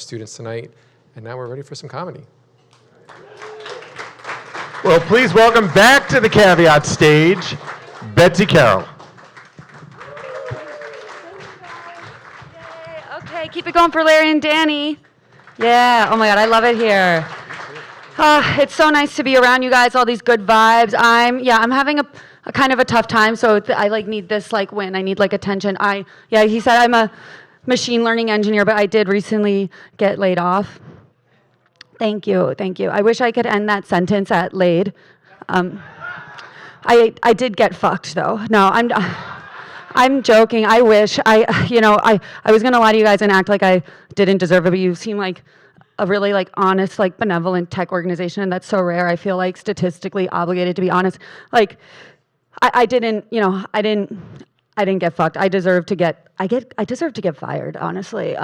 students tonight, and now we're ready for some comedy. Well, please welcome back to the Caveat stage, Betsy Carroll. Yay. Okay, keep it going for Larry and Danny. Yeah, oh my God, I love it here. It's so nice to be around you guys, all these good vibes. I'm having a kind of a tough time, so I need this win. I need attention. He said I'm a machine learning engineer, but I did recently get laid off. Thank you. I wish I could end that sentence at laid. I did get fucked though. No, I'm joking. I wish I was gonna lie to you guys and act like I didn't deserve it, but you seem like a really honest, benevolent tech organization, and that's so rare. I feel statistically obligated to be honest. I didn't get fucked. I deserve to get fired, honestly.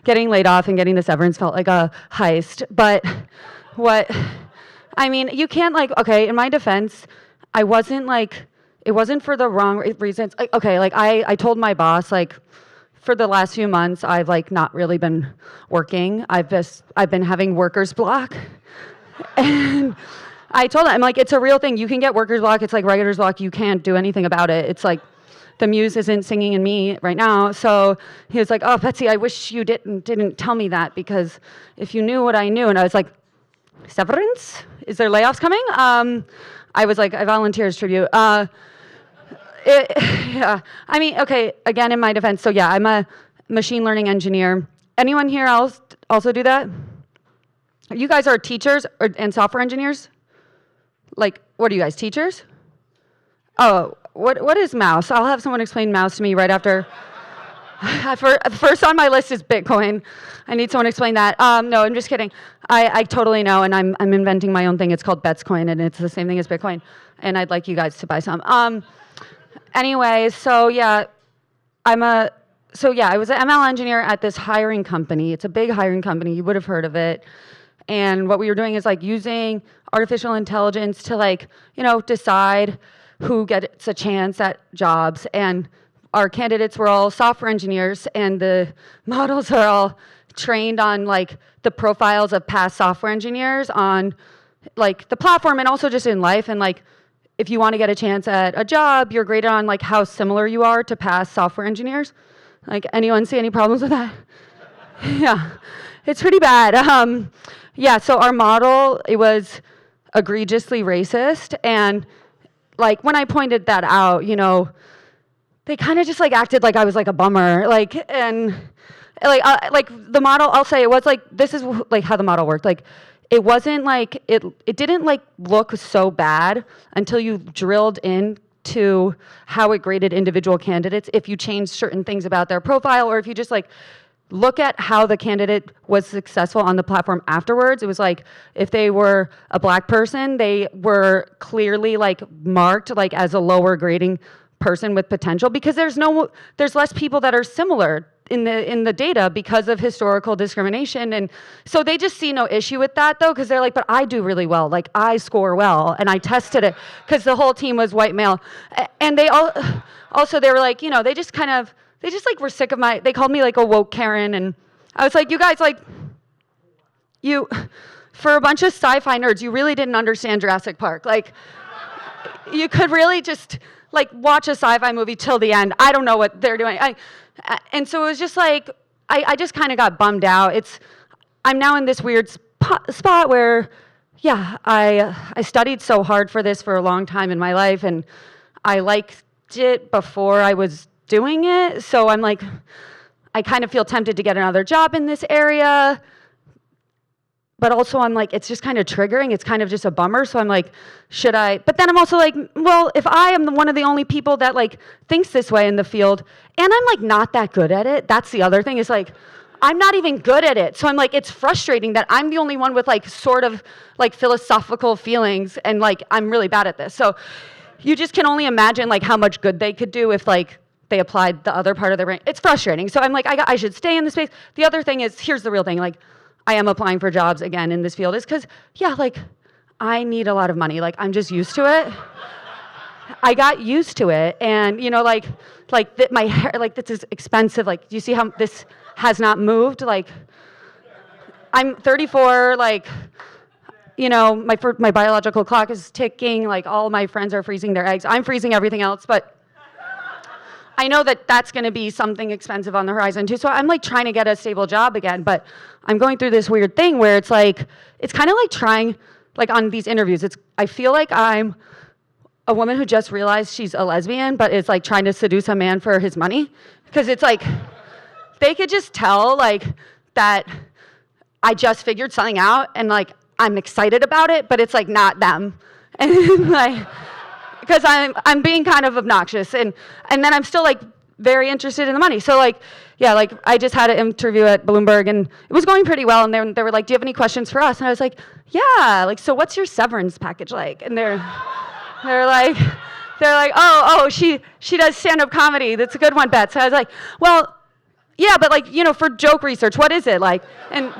Getting laid off and getting the severance felt like a heist. But you can't okay, in my defense, it wasn't for the wrong reasons. I told my boss for the last few months I've not really been working. I've been having worker's block. And I told him, it's a real thing. You can get worker's block. It's like writer's block. You can't do anything about it. It's the muse isn't singing in me right now. So he was like, oh, Betsy, I wish you didn't tell me that, because if you knew what I knew. And I was like, severance? Is there layoffs coming? I was like, I volunteer as tribute. Okay, again, in my defense, so yeah, I'm a machine learning engineer. Anyone here else also do that? You guys are teachers and software engineers? What are you guys, teachers? Oh, what is mouse? I'll have someone explain mouse to me right after. First on my list is Bitcoin. I need someone to explain that. No, I'm just kidding. I totally know, and I'm inventing my own thing. It's called Betscoin, and it's the same thing as Bitcoin. And I'd like you guys to buy some. Anyway, I was an ML engineer at this hiring company. It's a big hiring company. You would have heard of it. And what we were doing is using artificial intelligence to decide who gets a chance at jobs. And our candidates were all software engineers, and the models are all trained on the profiles of past software engineers on the platform and also just in life. And if you want to get a chance at a job, you're graded on how similar you are to past software engineers. Anyone see any problems with that? Yeah, it's pretty bad. So our model, it was egregiously racist, and when I pointed that out, they kind of just acted like I was a bummer, and the model, I'll say it was this is how the model worked. It wasn't it didn't look so bad until you drilled into how it graded individual candidates. If you changed certain things about their profile, or if you just look at how the candidate was successful on the platform afterwards. It was if they were a black person, they were clearly marked as a lower grading person with potential, because there's less people that are similar in the data because of historical discrimination. And so they just see no issue with that though, because they're but I do really well, I score well, and I tested it because the whole team was white male. And they also they were they just were sick of they called me a woke Karen, and I was you guys, you, for a bunch of sci-fi nerds, you really didn't understand Jurassic Park. You could really just watch a sci-fi movie till the end. I don't know what they're doing. And so it was just I just kind of got bummed out. I'm now in this weird spot where, I studied so hard for this for a long time in my life, and I liked it before I was doing it. So I'm I kind of feel tempted to get another job in this area. But also I'm it's just kind of triggering. It's kind of just a bummer. So I'm should I? But then I'm also well, if I am one of the only people that thinks this way in the field, and I'm not that good at it, that's the other thing, is I'm not even good at it. So I'm it's frustrating that I'm the only one with sort of philosophical feelings, and I'm really bad at this. So you just can only imagine how much good they could do if they applied the other part of their brain. It's frustrating. So I'm I should stay in this space. The other thing is, here's the real thing, I am applying for jobs again in this field, is because, I need a lot of money. I'm just used to it. I got used to it, and my hair, like this is expensive. Like, do you see how this has not moved? Like, I'm 34. Like, my biological clock is ticking. Like, all my friends are freezing their eggs. I'm freezing everything else, but I know that that's going to be something expensive on the horizon too. So I'm like trying to get a stable job again, but I'm going through this weird thing where it's kind of like trying, like on these interviews, I feel like I'm a woman who just realized she's a lesbian, but is like trying to seduce a man for his money. Because it's like, they could just tell like that I just figured something out and like I'm excited about it, but it's like not them. And like, because I'm being kind of obnoxious, and then I'm still like very interested in the money. So like, yeah, like I just had an interview at Bloomberg, and it was going pretty well. And they were like, "Do you have any questions for us?" And I was like, "Yeah, like so, what's your severance package like?" And they're like, "Oh, she does stand-up comedy. That's a good one, Betsy." So I was like, "Well, yeah, but like for joke research, what is it like?" And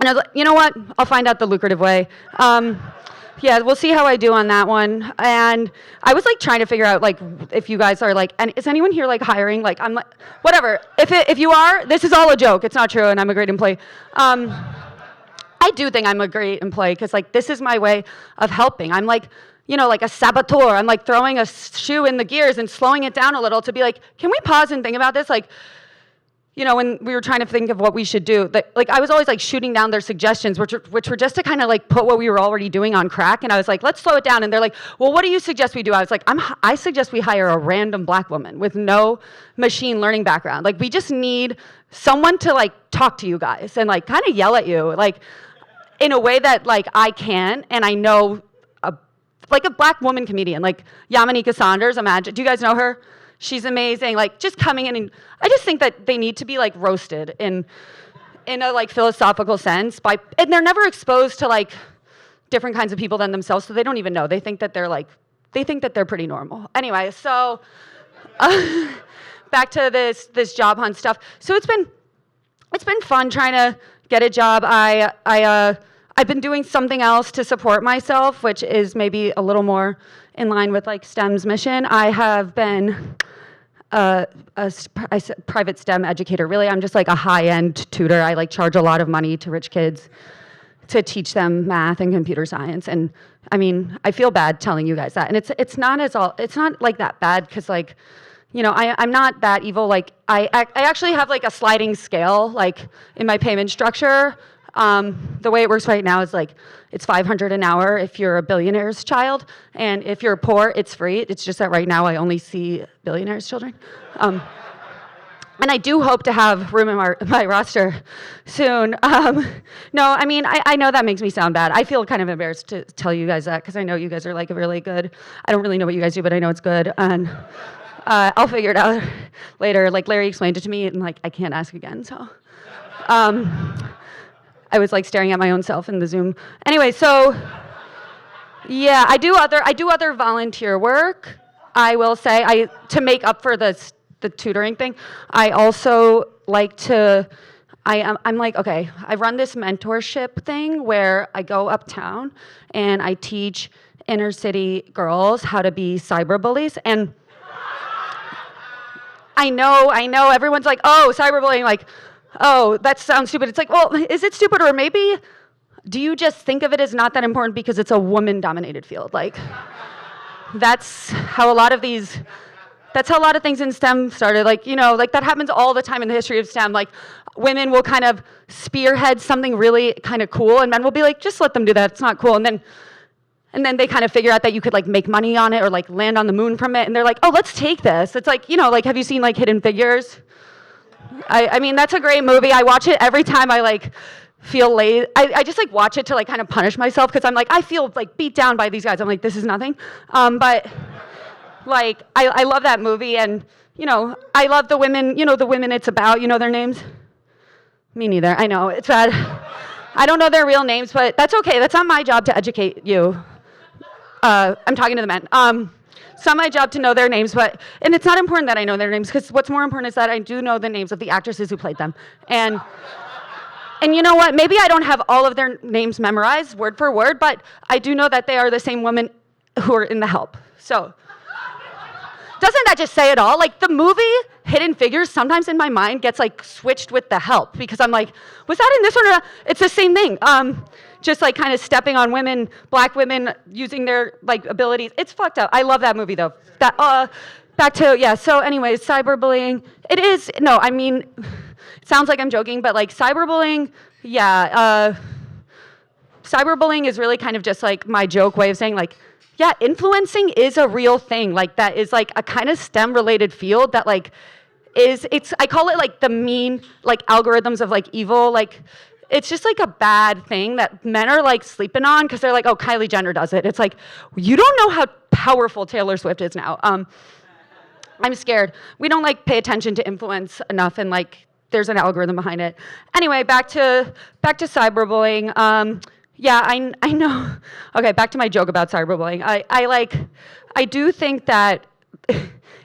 I was like, "You know what? I'll find out the lucrative way." Yeah, we'll see how I do on that one. And I was like trying to figure out like if you guys are like, and is anyone here like hiring? Like I'm like, whatever. If you are, this is all a joke. It's not true, and I'm a great employee. I do think I'm a great employee because like this is my way of helping. I'm like, like a saboteur. I'm like throwing a shoe in the gears and slowing it down a little to be like, can we pause and think about this? Like, when we were trying to think of what we should do, like I was always like shooting down their suggestions, which were just to kind of like put what we were already doing on crack. And I was like, let's slow it down. And they're like, well, what do you suggest we do? I was like, I suggest we hire a random black woman with no machine learning background. Like we just need someone to like talk to you guys and like kind of yell at you, like in a way that like I can, and I know like a black woman comedian, like Yamaneika Saunders. Imagine, do you guys know her? She's amazing, like just coming in, and I just think that they need to be like roasted in a like philosophical sense and they're never exposed to like different kinds of people than themselves, so they don't even know. They think that they're pretty normal. Anyway, so back to this job hunt stuff. So it's been fun trying to get a job. I've been doing something else to support myself, which is maybe a little more in line with like STEM's mission. I have been a private STEM educator. Really, I'm just like a high-end tutor. I like charge a lot of money to rich kids to teach them math and computer science. And I mean, I feel bad telling you guys that. And it's not like that bad because like, I'm not that evil. Like I actually have like a sliding scale like in my payment structure. The way it works right now is like it's $500 an hour if you're a billionaire's child, and if you're poor, it's free. It's just that right now I only see billionaires' children. And I do hope to have room in my roster soon. No, I mean, I know that makes me sound bad. I feel kind of embarrassed to tell you guys that because I know you guys are like really good. I don't really know what you guys do, but I know it's good. And I'll figure it out later. Like Larry explained it to me, and like I can't ask again, so. I was like staring at my own self in the Zoom. Anyway, so yeah, I do other volunteer work. I will say to make up for the tutoring thing. I also like to. I'm like, okay, I run this mentorship thing where I go uptown and I teach inner city girls how to be cyberbullies. And I know everyone's like, oh, cyberbullying, like, oh, that sounds stupid. It's like, well, is it stupid, or maybe do you just think of it as not that important because it's a woman-dominated field? Like, that's how a lot of things in STEM started. Like, like that happens all the time in the history of STEM. Like, women will kind of spearhead something really kind of cool, and men will be like, just let them do that. It's not cool. And then they kind of figure out that you could like make money on it or like land on the moon from it, and they're like, oh, let's take this. It's like, like, have you seen like Hidden Figures? I mean, that's a great movie. I watch it every time I like feel lazy. I just like watch it to like kind of punish myself because I'm like, I feel like beat down by these guys. I'm like, this is nothing. But like, I love that movie, and I love the women. The women it's about. You know their names? Me neither. I know it's bad. I don't know their real names, but that's okay. That's not my job to educate you. I'm talking to the men. It's not my job to know their names, and it's not important that I know their names because what's more important is that I do know the names of the actresses who played them. And you know what? Maybe I don't have all of their names memorized word for word, but I do know that they are the same women who are in The Help. So, doesn't that just say it all? Like the movie Hidden Figures sometimes in my mind gets like switched with The Help because I'm like, was that in this one or not? It's the same thing. Just like kind of stepping on women, black women using their like abilities. It's fucked up. I love that movie though. Back to, yeah, so anyways, cyberbullying. It is, no, I mean, it sounds like I'm joking, but like cyberbullying, yeah, cyberbullying is really kind of just like my joke way of saying like, yeah, influencing is a real thing. Like that is like a kind of STEM related field that like I call it like the mean like algorithms of like evil. Like it's just like a bad thing that men are like sleeping on because they're like, oh, Kylie Jenner does it. It's like, you don't know how powerful Taylor Swift is now. I'm scared. We don't like pay attention to influence enough and like there's an algorithm behind it. Anyway, back to cyberbullying. Yeah, I know. Okay, back to my joke about cyberbullying. I do think that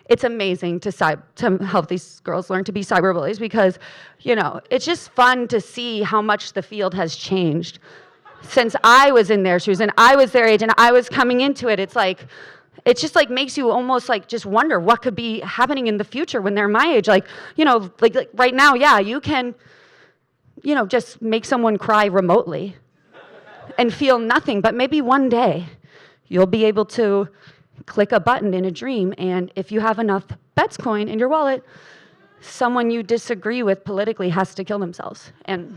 it's amazing to help these girls learn to be cyberbullies because, you know, it's just fun to see how much the field has changed since I was in their shoes and I was their age and I was coming into it. It's like, it just like makes you almost like just wonder what could be happening in the future when they're my age. Like, you know, like right now, yeah, you can, you know, just make someone cry remotely and feel nothing, but maybe one day you'll be able to click a button in a dream, and if you have enough Bets coin in your wallet, someone you disagree with politically has to kill themselves. And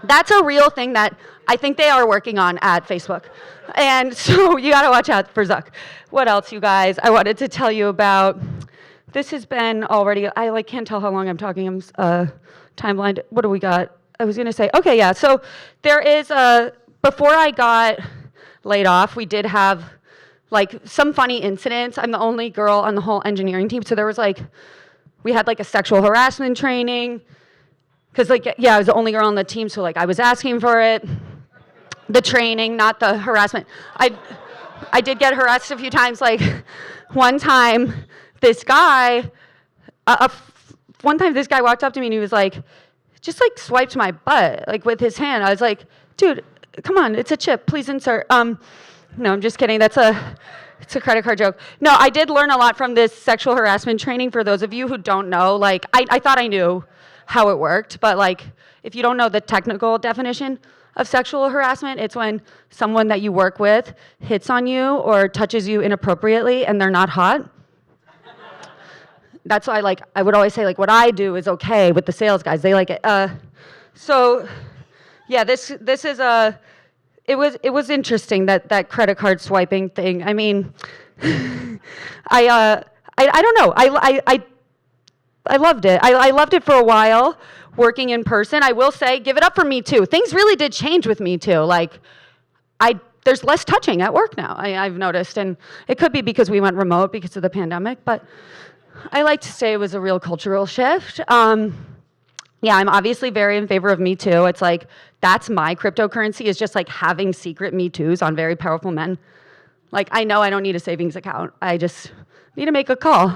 that's a real thing that I think they are working on at Facebook. And so you gotta watch out for Zuck. What else, you guys? I wanted to tell you about, this has been already, I like can't tell how long I'm talking, I'm time blind. What do we got? I was gonna say, okay, yeah, so there is before I got laid off, we did have like some funny incidents. I'm the only girl on the whole engineering team, so there was like, we had like a sexual harassment training, because like, yeah, I was the only girl on the team, so like I was asking for it, the training, not the harassment. I did get harassed a few times, like one time this guy walked up to me and he was like, just like swiped my butt, like with his hand. I was like, dude, come on, it's a chip, please insert. No, I'm just kidding, it's a credit card joke. No, I did learn a lot from this sexual harassment training. For those of you who don't know, like, I thought I knew how it worked, but like, if you don't know the technical definition of sexual harassment, it's when someone that you work with hits on you or touches you inappropriately and they're not hot. That's why, like, I would always say, like, what I do is okay with the sales guys. They like it. So, yeah, this is it was interesting that credit card swiping thing. I mean, I don't know. I loved it. I loved it for a while, working in person. I will say, give it up for Me Too. Things really did change with Me Too. Like, there's less touching at work now, I've noticed, and it could be because we went remote because of the pandemic, but I like to say it was a real cultural shift. Yeah, I'm obviously very in favor of Me Too. It's like, that's my cryptocurrency, is just like having secret Me Toos on very powerful men. Like, I know I don't need a savings account. I just need to make a call,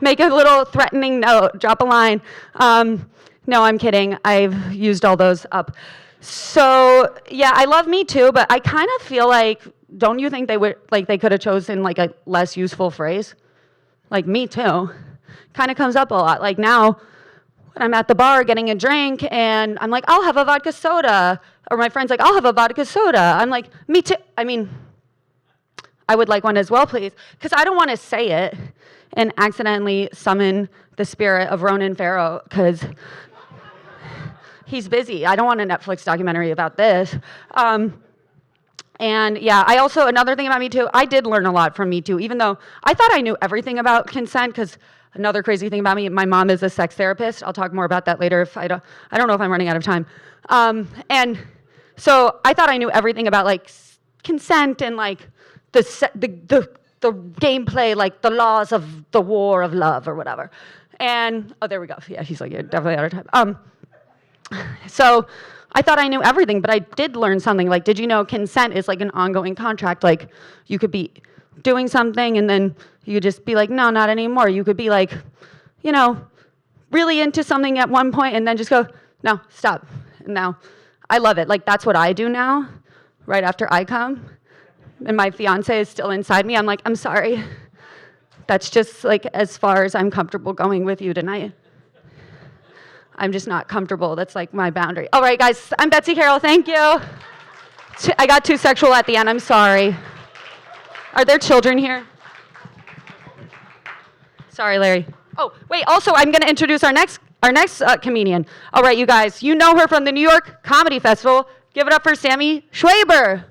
make a little threatening note, drop a line. No, I'm kidding. I've used all those up. So yeah, I love Me Too, but I kind of feel like, don't you think they could have chosen like a less useful phrase? Like Me Too kind of comes up a lot. Like now, when I'm at the bar getting a drink and I'm like, I'll have a vodka soda. Or my friend's like, I'll have a vodka soda. I'm like, Me Too. I mean, I would like one as well, please. Because I don't want to say it and accidentally summon the spirit of Ronan Farrow, because he's busy. I don't want a Netflix documentary about this. And yeah, I also, another thing about Me Too, I did learn a lot from Me Too, even though I thought I knew everything about consent, because another crazy thing about me, my mom is a sex therapist. I'll talk more about that later if I don't know if I'm running out of time. And so I thought I knew everything about like consent and like the gameplay, like the laws of the war of love or whatever. And, oh, there we go. Yeah, he's like, you're definitely out of time. So I thought I knew everything, but I did learn something. Like, did you know consent is like an ongoing contract? Like, you could be doing something and then you could just be like, no, not anymore. You could be like, you know, really into something at one point and then just go, no, stop. And now I love it. Like, that's what I do now, right after I come. and my fiance is still inside me, I'm like, I'm sorry. That's just like as far as I'm comfortable going with you tonight. I'm just not comfortable. That's like my boundary. All right, guys, I'm Betsy Carroll. Thank you. I got too sexual at the end. I'm sorry. Are there children here? Sorry, Larry. Oh, wait, also, I'm going to introduce our next comedian. All right, you guys, you know her from the New York Comedy Festival. Give it up for Sammy Schwaber.